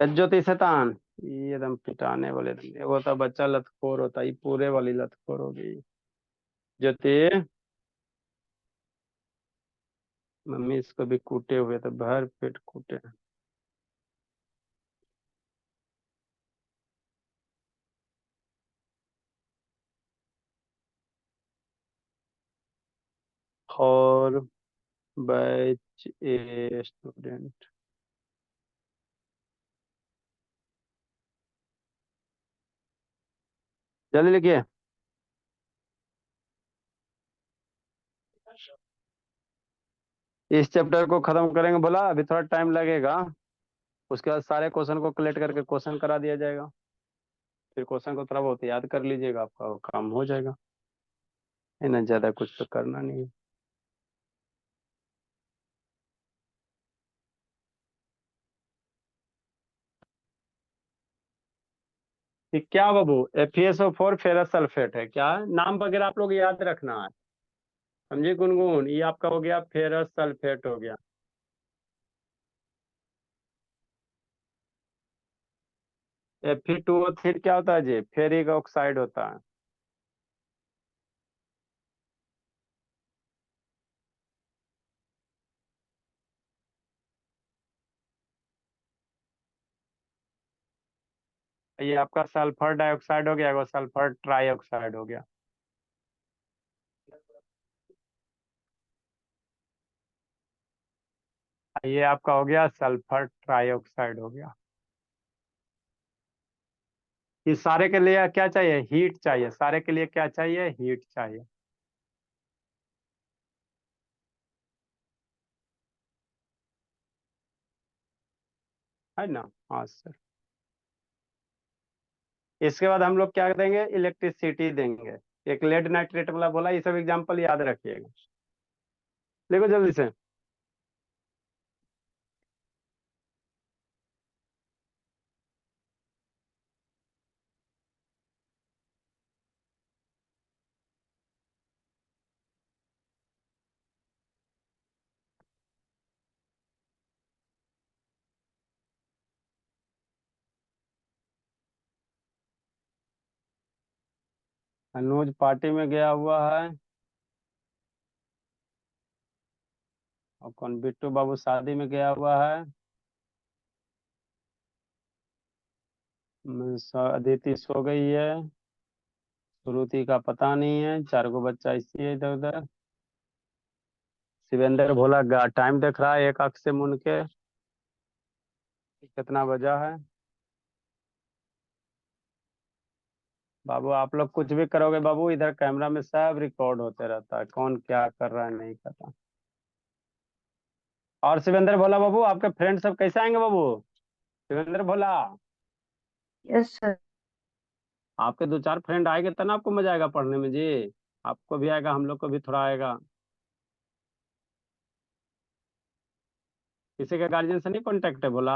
ज्योति शैतान, ये एकदम पिटाने वाले एकदम, ये होता बच्चा लतखोर होता, ये पूरे वाली लतखोर हो गई। ज्योति, मम्मी इसको भी कूटे हुए तो भर पेट कूटे। और बैच ए स्टूडेंट, जल्दी लिखिए। इस चैप्टर को खत्म करेंगे बोला, अभी थोड़ा टाइम लगेगा। उसके बाद सारे क्वेश्चन को कलेक्ट करके क्वेश्चन करा दिया जाएगा। फिर क्वेश्चन को थोड़ा बहुत याद कर लीजिएगा, आपका वो काम हो जाएगा। है ना, ज्यादा कुछ तो करना नहीं है। ये क्या बाबू, FeSO4 फेरस सल्फेट है क्या? नाम वगैरह आप लोग याद रखना है, समझे गुनगुन? ये आपका हो गया फेरस सल्फेट हो गया। Fe2O3 क्या होता है जी? फेरिक ऑक्साइड होता है। ये आपका सल्फर डाइऑक्साइड हो गया, वो सल्फर ट्राइऑक्साइड हो गया। ये आपका हो गया सल्फर ट्राइऑक्साइड हो गया। इस सारे के लिए क्या चाहिए? हीट चाहिए। सारे के लिए क्या चाहिए? हीट चाहिए। है ना? हाँ सर। इसके बाद हम लोग क्या देंगे? इलेक्ट्रिसिटी देंगे। एक लेड नाइट्रेट वाला बोला, ये सब एग्जांपल याद रखिएगा। देखो जल्दी से। अनुज पार्टी में गया हुआ है, और कौन, बिट्टू बाबू शादी में गया हुआ है। अदिति सो गई है। श्रुति का पता नहीं है, 4 गो बच्चा इसी है इधर उधर। शिवेंद्र भोला टाइम देख रहा है एक आंख से मुन के, कितना बजा है। बाबू आप लोग कुछ भी करोगे बाबू, इधर कैमरा में सब रिकॉर्ड होते रहता है, कौन क्या कर रहा है नहीं कर रहा। और शिवेंद्र भोला बाबू, आपके फ्रेंड सब कैसे आएंगे बाबू? शिवेंद्र भोला, यस सर। आपके 2 4 फ्रेंड आएंगे तब ना आपको मजा आएगा पढ़ने में जी। आपको भी आएगा, हम लोग को भी थोड़ा आएगा। किसी के गार्जियन से नहीं कांटेक्ट है भोला?